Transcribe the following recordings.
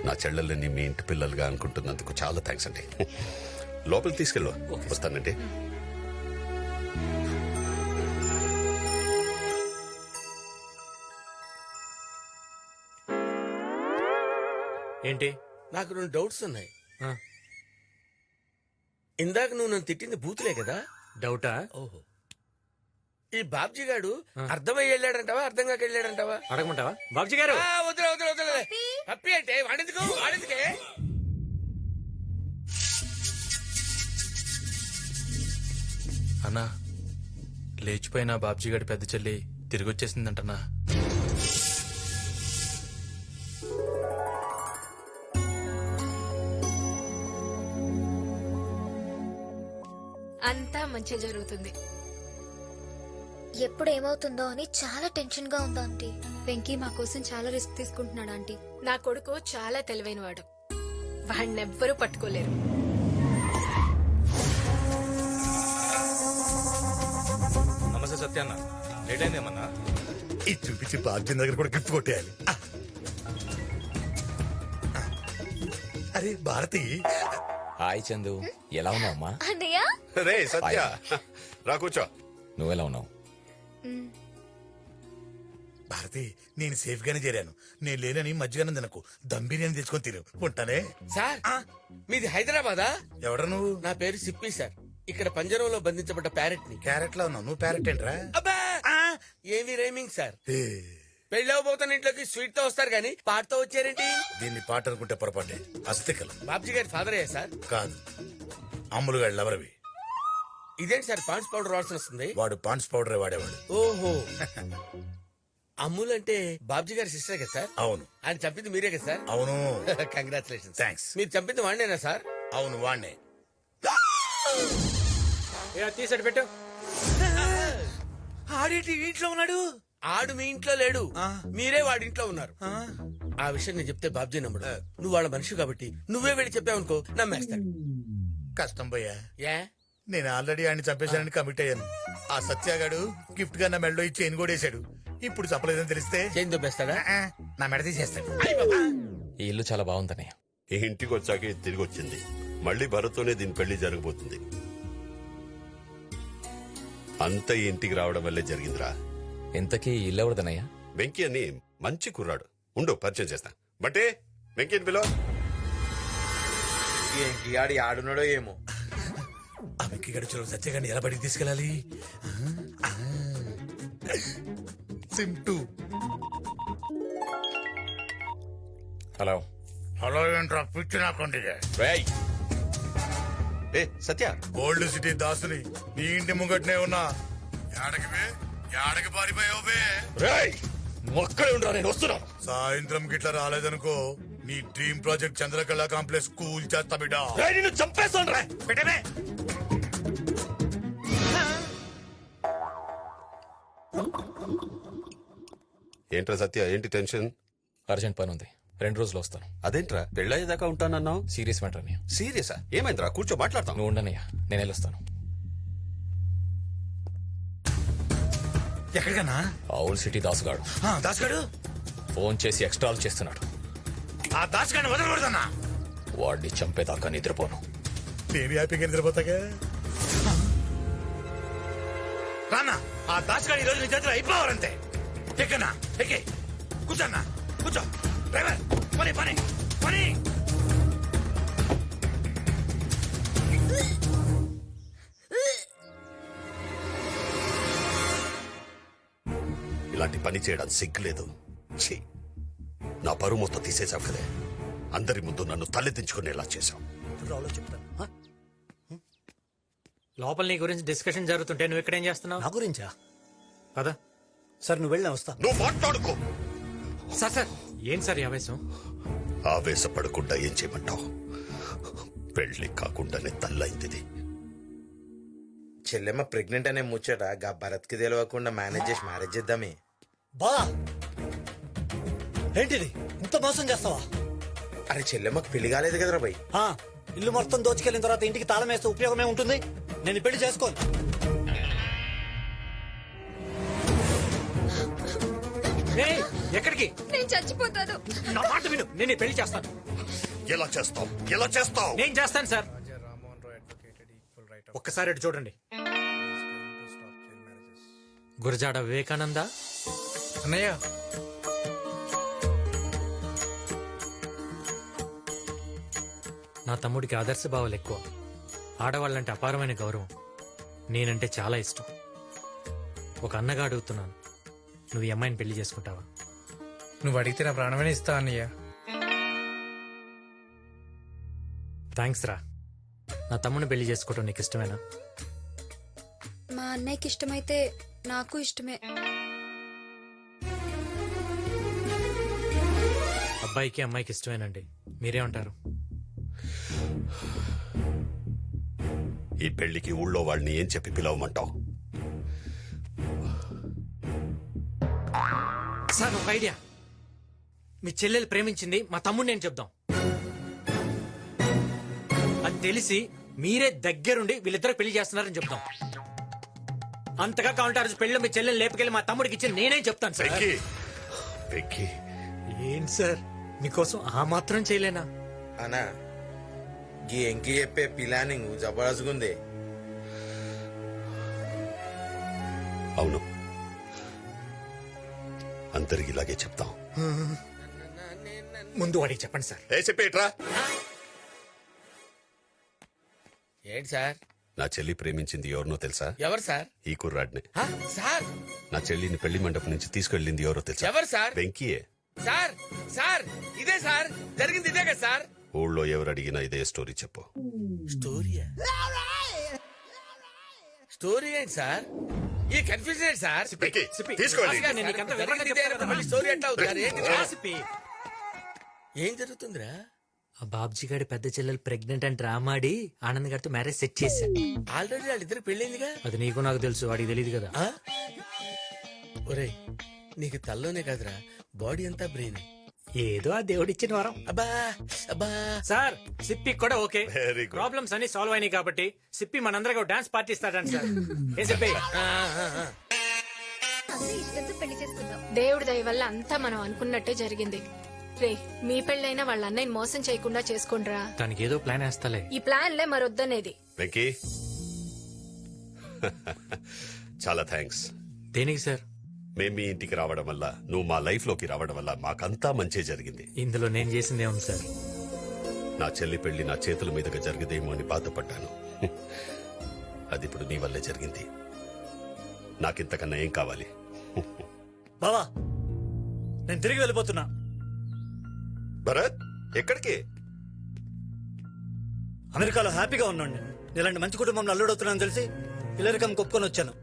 నా చెల్లెల్ని మీ ఇంటి పిల్లలుగా అనుకుంటున్నందుకు చాలా థ్యాంక్స్ అండి. లోపలికి తీసుకెళ్ళు. వస్తానండి. ఏంటి? నాకు 2 డౌట్స్ ఉన్నాయి. ఆ, ఇందాక నువ్వు నన్ను తిట్టింది బూతులే కదా? డౌటా? ఓహో. ఈ బాబ్జీ గాడు అర్థమై వెళ్ళాడంటావా అర్థం కాక వెళ్ళాడంటావా? అడగమంటావా బాబుజీ గారు? వదిలే వదిలే వదిలే. హ్యాపీ అంటే వాడెందుకే? అన్నా, లేచిపోయిన బాబ్జీ గడి పెద్ద చెల్లి తిరిగి వచ్చేసిందంటనా? అంతా మంచి జరుగుతుంది. ఎప్పుడు ఏమవుతుందో అని చాలా టెన్షన్ గా ఉంది ఆంటీ. వెంకీ మా కోసం చాలా రిస్క్ తీసుకుంటున్నాడు ఆంటీ. నా కొడుకు చాలా తెలివైనవాడు, వాడినెవ్వరూ పట్టుకోలేరు. నమస్తే సత్యాన్న, లేట్ అయిందేమన్నా? ఇది చూపించి బాబ్జీ దగ్గర కూడా గిఫ్ట్ కొట్టేయాలి. అరే భారతి, హాయ్ చందు, ఎలా ఉన్నావు అమ్మా? అన్నయ్య రే సత్య, రా కూర్చో. నువ్వెలా ఉన్నావు? భారతి, నేను సేఫ్ గానే చేరాను. నేను లేనని మధ్యాహ్నం తినకు, దమ్ బిర్యానీ తెచ్చుకొని తిను. ఉంటానే. సార్, మీది హైదరాబాదా? ఎవడ నువ్వు? నా పేరు సిప్పి సార్. ఇక్కడ పంజరంలో బంధించబడ్డ ప్యారెట్ ని. క్యారెట్ లో ఉన్నావు, నువ్వు ప్యారెట్ ఏంట్రా? అబ్బా, ఏమి రైమింగ్ సార్. ఏ, పెళ్ళవబోతున్న ఇంట్లోకి స్వీట్ తో వస్తారు గానీ పాటతో వచ్చారేంటి? దీన్ని పాట అనుకుంటే పొరపాటే. అస్తికలు బాబ్జీ గారి ఫాదర్ అయ్యా సార్? కాదు, అమ్ములు గారు లవరవి. ఇదేంటి సార్ పాండ్స్ పౌడర్ వాసన వస్తుంది? వాడు పాండ్స్ పౌడరే వాడేవాడు. ఓహో. అమ్ముల్ అంటే బాబ్జీ గారి సిస్టర్ కదా సార్? అవును ఆయన చంపింది మీరే కదా సార్? అవును. కంగ్రాచులేషన్. థ్యాంక్స్. మీరు చంపింది వాడినేనా సార్? అవును వాణ్ణే. తీసాడు పెట్టు. ఆడేటి ఇంట్లో ఉన్నాడు? ఆడు మీ ఇంట్లో లేడు, మీరే వాడి ఇంట్లో ఉన్నారు. ఆ విషయం నేను చెప్తే బాబ్జీ నమ్ముడు. నువ్వు వాళ్ళ మనిషి కాబట్టి నువ్వే వెళ్ళి చెప్పావనుకో నమ్మేస్తాడు. కష్టం పోయా. ఏ? నేను ఆల్రెడీ ఆయన చంపేశానని కమిట్ అయ్యాను. ఆ సత్యాగాడు గిఫ్ట్ గా నా మెడలో ఇచ్చి చైన్ కూడా వేశాడు. ఇప్పుడు చెప్పలేదని తెలిస్తే చేంజ్ దొబ్బేస్తాడా? నా మెడ తీసేస్తాడు. ఈ ఇల్లు చాలా బాగుందన్నయ్య. ఈ ఇంటికి వచ్చాక ఇది తిరిగి వచ్చింది. మళ్ళీ భరత్తోనే దీని పెళ్లి జరగబోతుంది. అంత ఈ ఇంటికి రావడం వల్లే జరిగిందిరా. ఇంతకీ ఈ ఇల్లు ఎవరిదన్నయ్య? వెంకీ అని మంచి కుర్రాడు. ఉండు పరిచయం చేస్తా. బట్టే వెంకీని పిలో. ఏంటి ఆడి ఆడున్నాడో ఏమో. ఆ వెక్కి గడుచులో సత్యగాడిని ఎలా బడికి తీసుకెళ్ళాలి? సింటూ. హలో. హలో ఏంట్రా పిచ్చి నాకండి. రేయ్, ఏ సత్య, గోల్డ్ సిటీ దాసుని నీ ఇంటి ముంగట్నే ఉన్నా. యాడకి పారిపోయావు? రేయ్, నువ్వు అక్కడే ఉండరా, నేను వస్తున్నాను. సాయంత్రం గిట్లా రాలేదనుకో నీ dream project Chandrakala complex cool చేస్తా బిడ్డ. రేయ్, నిన్ను చంపేస్తాను రా. పెట్టమే. ఏంట్రా సత్య, ఏంటి టెన్షన్? అర్జెంట్ పని ఉంది, 2 రోజులు వస్తాను. అదేంట్రా పెళ్ళయ్యేదాకా ఉంటానన్నావు? సీరియస్ మ్యాటర్ అన్నయ్య. సీరియసా? ఏమైందిరా? కూర్చో మాట్లాడతాం. నువ్వు ఉండనయ్యా, నేను వెళ్ళొస్తాను. ఎక్కడికన్నా? ఆవుల్ సిటీ దాసుగాడు దాసుగాడు ఫోన్ చేసి ఎక్స్ట్రాలు చేస్తున్నాడు. ఆ దాసుగాడిని వదలకూడదన్నా. వాడిని చంపేదాకా నిద్రపోను. నేను హ్యాపీగా నిద్రపోతాగా. రానా, ఆ దాసుగాడి ఈరోజు నీ చేతిలో అయిపోవాలంతే. ఎక్కన్నా ఎక్కే, కూర్చోన్నా కూర్చో. డ్రైవర్ పని పని పని. ఇలాంటి పని చేయడానికి సిగ్గులేదు. ఛీ, నా పరువు మొత్తం తీసేశావు కదే. అందరి ముందు నన్ను తలెత్తించుకునేలా చేశావు. లోపల నీ గురించి డిస్కషన్ జరుగుతుంటే నువ్వు ఇక్కడేం చేస్తున్నావు? నా గురించా? కదా సార్ నువ్వు వెళ్ళినా వస్తా. నువ్వు మాట్లాడుకో. సార్ సార్, ఏం సార్ ఈ ఆవేశం? ఆవేశపడకుండా ఏం చేయమంటావు? పెళ్లి కాకుండానే తల్లైంది. చెల్లెమ్మ ప్రెగ్నెంట్ అనే ముచ్చట గా భరత్ కి తెలియకుండా మేనేజ్ చేసి మ్యారేజ్ చేద్దామే. బా ఏంటిది, ఇంత మోసం చేస్తావా? అరే చెల్లెమ్మకి పెళ్లి కాలేదు కదరా భయ్. ఆ, ఇల్లు మొత్తం దోచుకెళ్ళిన తర్వాత ఇంటికి తాళం వేస్తే ఉపయోగమే ఉంటుంది. నేను ఈ పెళ్లి చేసుకోను. ఏయ్, ఎక్కడికి? నేను చచ్చిపోతాను. నా మాట విను, నేను ఈ పెళ్లి చేస్తాను. ఎలా చేస్తావు? ఎలా చేస్తావు? నేను చేస్తాను సార్. ఒక్కసారి ఇటు చూడండి. గురజాడ వివేకానంద, అన్నయ్య నా తమ్ముడికి ఆదర్శ భావాలు ఎక్కువ. ఆడవాళ్ళంటే అపారమైన గౌరవం. నేనంటే చాలా ఇష్టం. ఒక అన్నగా అడుగుతున్నాను, నువ్వు ఈ అమ్మాయిని పెళ్లి చేసుకుంటావా? నువ్వు అడిగితే నా ప్రాణమైన ఇస్తా అన్నయ్య. థ్యాంక్స్ రా. నా తమ్ముడిని పెళ్లి చేసుకోవటం నీకు ఇష్టమేనా? మా అన్నయ్యకి ఇష్టమైతే నాకు ఇష్టమే. అబ్బాయికి అమ్మాయికి ఇష్టమేనండి. మీరేమంటారు? ఈ పెళ్లికి ఊళ్ళో వాళ్ళని ఏం చెప్పి పిలవమంటావు? సార్ ఒక ఐడియా. మీ చెల్లెలు ప్రేమించింది మా తమ్ముడిని నేను చెప్దాం. అది తెలిసి మీరే దగ్గరుండి వీళ్ళిద్దరు పెళ్లి చేస్తున్నారని చెప్తాం. అంతగా కావాలంటే ఆ రోజు పెళ్లిలో మీ చెల్లెలు లేపుకెళ్ళి మా తమ్ముడికి ఇచ్చి నేనే చెప్తాను సార్. వెంకీ, వెంకీ, ఏంటి సార్ మీకోసం ఆ మాత్రం చేయలేనా? అనా గీ ఎంకి చెప్పే ప్లానింగ్ జబర్దస్త్గుంది. అవును, అందరికి ఇలాగే చెప్తాం. ముందు వాడికి చెప్పండి సార్. ఏ చెప్పేట్రా? ఏంటి సార్? నా చెల్లి ప్రేమించింది ఎవరినో తెలుసా? ఎవరు సార్? ఈ కుర్రాడిని. హ? సార్ నా చెల్లిని పెళ్లి మండపం నుంచి తీసుకెళ్ళింది ఎవరో తెలుసా? ఎవరు సార్? వెంకీయే. సార్ సార్ ఇదే సార్ జరిగింది, ఇదే కదా సార్? ఊళ్ళో ఎవరు అడిగినా ఇదే స్టోరీ చెప్పు. స్టోరీయా? స్టోరీ ఏంటి సార్? ఈ కన్ఫ్యూజన్ ఏంటి సార్? వెంకీ, సిప్పి, తీసుకెళ్ళి. రాజుగారు, నేను నీకంతా వివరంగా జరిగింది ఇదే చెప్తాను కదా, కదా. మళ్ళీ స్టోరీ ఎట్లా అవుతుంది సార్? ఏంటి రా సార్? సిప్పి. ఏం జరుగుతుందిరా? ఆ బాబ్జీ గారి పెద్ద చెల్లెలు ప్రెగ్నెంట్ అని డ్రామా ఆడి ఆనంద్ గారితో మ్యారేజ్ సెట్ చేశాడు. ఆల్రెడీ వాళ్ళిద్దరు పెళ్ళైందిగా. అది నీకు నాకు తెలుసు, వాడికి తెలియదు కదా. ఆ? ఒరేయ్, నీకు తల్లోనే కాదురా, బాడీ అంతా బ్రెయిన్. ఏదో ఆ దేవుడిచ్చిన వరం. అబ్బా అబ్బా. సార్ సిప్పి కూడా ఓకే. Very good. ప్రాబ్లమ్స్ అన్ని సాల్వ్ అయినాయి కాబట్టి సిప్పి మనందరికీ డాన్స్ పార్టీ ఇస్తాడంట సార్. ఏ సిప్పి? అందరూ ఇష్టంతో పెళ్లి చేసుకుందాం. దేవుడి దయ వల్ల అంతా మనం అనుకున్నట్టే జరిగింది. రే, మీ పెళ్ళైనా వాళ్ళ అన్నయ్యని మోసం చేయకుండా చేసుకోండిరా. దానికి ఏదో ప్లాన్ వేస్తాలే. ఈ ప్లాన్లే మరొద్దనేది. వెంకీ, చాలా థ్యాంక్స్. దేనికి సార్? మేము మీ ఇంటికి రావడం వల్ల, నువ్వు మా లైఫ్ లోకి రావడం వల్ల మాకంతా మంచి జరిగింది. ఇందులో నేను చేసిందే ఉంది సార్. నా చెల్లి పెళ్లి నా చేతుల మీదుగా జరిగదేమో అని బాధపడ్డాను. అది ఇప్పుడు నీ వల్లే జరిగింది. నాకింతకన్నా ఏం కావాలి? బావా, నేను తిరిగి వెళ్ళిపోతున్నా. భరత్, ఎక్కడికి? అమెరికాలో హ్యాపీగా ఉన్నాను. నేను ఇలాంటి మంచి కుటుంబంలో అల్లుడవుతున్నాను తెలిసి ఇల్లరికం కొప్పుకొని వచ్చాను.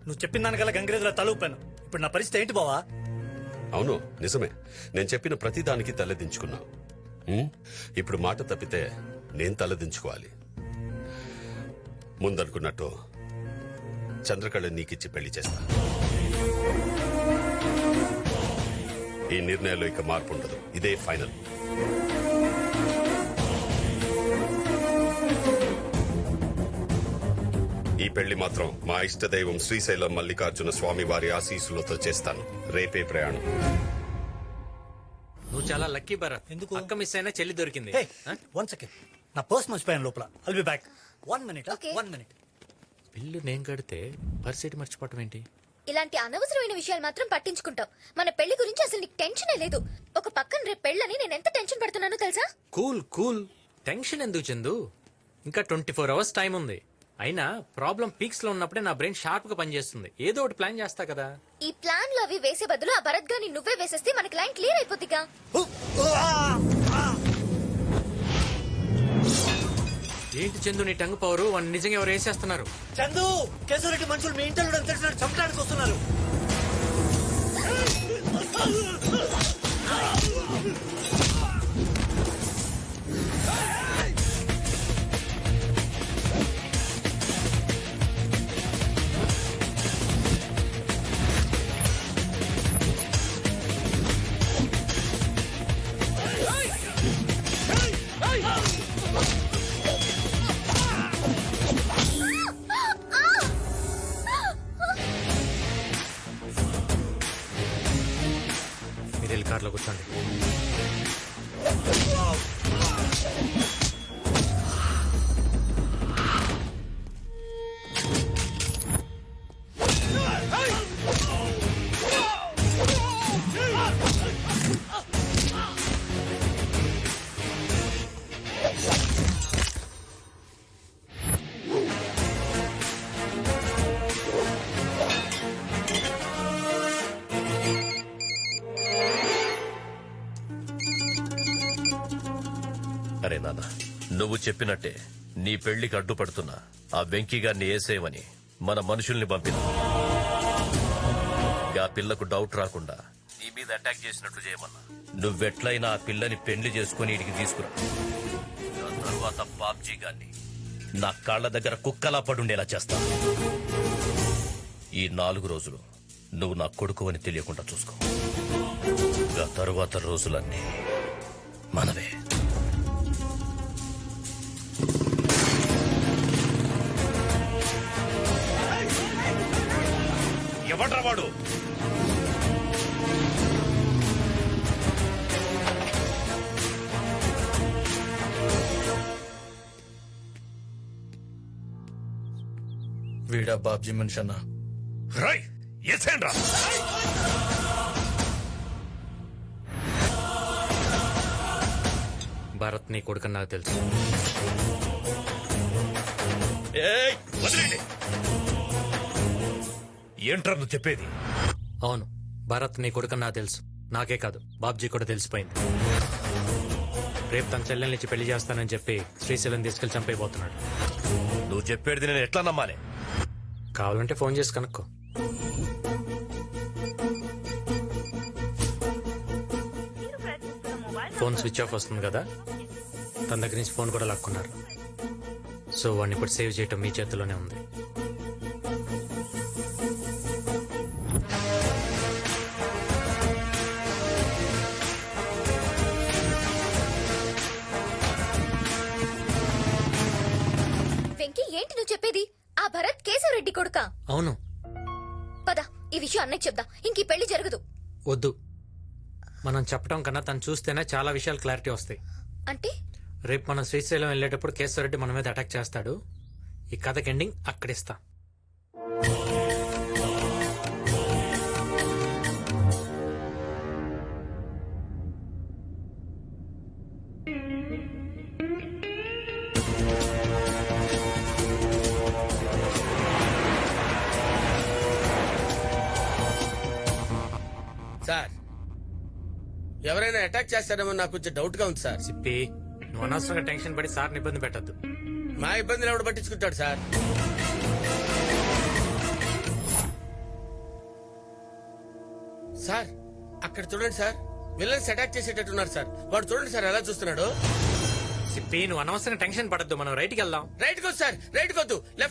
నువ్వు చెప్పిన దానికల్లా గంగిరేదులా తలూపాను. ఇప్పుడు నా పరిస్థితి ఏంటి బావా? అవును, నిజమే. నేను చెప్పిన ప్రతి దానికి తలదించుకున్నావు. ఇప్పుడు మాట తప్పితే నేను తలదించుకోవాలి. ముందనుకున్నట్టు చంద్రకళ నీకిచ్చి పెళ్లి చేస్తా. ఈ నిర్ణయంలో ఇక మార్పు ఉండదు. ఇదే ఫైనల్. ఈ పెళ్లి మాత్రం మా ఇష్ట దైవం శ్రీశైలం మల్లికార్జున స్వామి వారి ఆశీస్సులతో చేస్తాను. రేపే ప్రయాణం. నువ్వు చాలా లక్కీ భరత్. ఎందుకు? అక్క మిస్ అయినా చెల్లి దొరికింది. వన్ సెకండ్, నా పర్స్ మర్చిపోయాను లోపల. I'll be back. 1 minute. Okay. 1 minute. Bill నేను కడితే పరిస్థితి మర్చిపోవటం ఏంటి? ఇలాంటి అనవసరమైన విషయాలు మాత్రం పట్టించుకుంటావు. మన పెళ్లి గురించి అసలు నీకు టెన్షనే లేదు. ఒక పక్కన రేపు పెళ్ళని నేను ఎంత టెన్షన్ పడుతున్నానో తెలుసా? Cool cool. టెన్షన్ ఎందుకు చందు? ఇంకా 24 hours టైం ఉంది. అయినా ప్రాబ్లం పీక్స్ లో ఉన్నప్పుడే నా బ్రెయిన్ షార్ప్ గా పనిచేస్తుంది. ఏదో ఒకటి ప్లాన్ చేస్తా కదా. ఈ ప్లాన్ లో అవి వేసే బదులు ఆ భరత్ గాని నువ్వే వేసేస్తే మనకి లైన్ క్లియర్ అయిపోద్దిగా. ఏంటి చందు నీ టంగు పవరు? వాడిని నిజంగా ఎవరు వేసేస్తున్నారు? చందు, కేశవరెడ్డి మనుషులు మీ ఇంట్లో తెలిసినట్టు చంపడానికి వస్తున్నారు. అరే నాన్న, నువ్వు చెప్పినట్టే నీ పెళ్లికి అడ్డుపడుతున్నా ఆ వెంకీ గారిని ఏసేయమని మన మనుషుల్ని పంపింది. ఆ పిల్లకు డౌట్ రాకుండా నీ మీద అటాక్ చేసినట్లు చేయమన్నా. నువ్వెట్లయినా ఆ పిల్లని పెళ్లి చేసుకుని ఇడికి తీసుకురా. ఆ తర్వాత బాబ్జీ గారిని నా కాళ్ల దగ్గర కుక్కలా పడుండేలా చేస్తా. ఈ 4 రోజులు నువ్వు నా కొడుకు అని తెలియకుండా చూసుకో. ఆ తరువాత రోజులన్నీ మనవే. ఎవడ్రా వాడు? వీడా బాబ్జీ మనిషి అన్నా. రై ఎసేండ్రా. భరత్ నీ కొడుకని నాకు తెలుసు. ఏయ్, వదిలేండి. ఏంట్రా నువ్వు చెప్పేది? అవును, భరత్ నీ కొడుకని నాకు తెలుసు. నాకే కాదు, బాబ్జీ కూడా తెలిసిపోయింది. రేపు తన చెల్లెల్నిచ్చి పెళ్లి చేస్తానని చెప్పి శ్రీశైలం తీసుకెళ్లి చంపైపోతున్నాడు. నువ్వు చెప్పేది నేను ఎట్లా నమ్మాలి? కావాలంటే ఫోన్ చేసి కనుక్కో. ఫోన్ స్విచ్ ఆఫ్ వస్తుంది కదా, తన దగ్గర నుంచి ఫోన్ కూడా లాక్కున్నారు. సో వాడిని ఇప్పుడు సేవ్ చేయటం మీ చేతిలోనే ఉంది. వెంకీ ఏంటి నువ్వు చెప్పేది? ఆ భరత్ కేశవరెడ్డి కొడుకా? అవును. పద ఈ విషయం అన్నయ్య చెప్దాం. ఇంక ఈ పెళ్లి జరగదు. వద్దు, మనం చెప్పడం కన్నా తను చూస్తేనే చాలా విషయాలు క్లారిటీ వస్తాయి. అంటే రేపు మనం శ్రీశైలం వెళ్ళేటప్పుడు కేశవరెడ్డి మన మీద అటాక్ చేస్తాడు. ఈ కథకి ఎండింగ్ అక్కడిస్తా. సార్, ఎవరైనా అటాక్ చేస్తారేమో నాకు కొంచెం డౌట్ గా ఉంది సార్. సిప్పి, నువ్వు అనవసరంగా టెన్షన్ పడి సార్ని ఇబ్బంది పెట్టద్దు. మా ఇబ్బందులు ఎవడు పట్టించుకుంటాడు సార్? సార్ అక్కడ చూడండి సార్, విలన్స్ అటాక్ చేసేటట్టున్నారు సార్. వాడు చూడండి సార్ ఎలా చూస్తున్నాడు. సిప్పి, నువ్వు అనవసరంగా టెన్షన్ పడద్దు. మనం రైట్కి వెళ్దాం. రైట్ కొద్దు సార్, రైట్ కొద్దు, లెఫ్ట్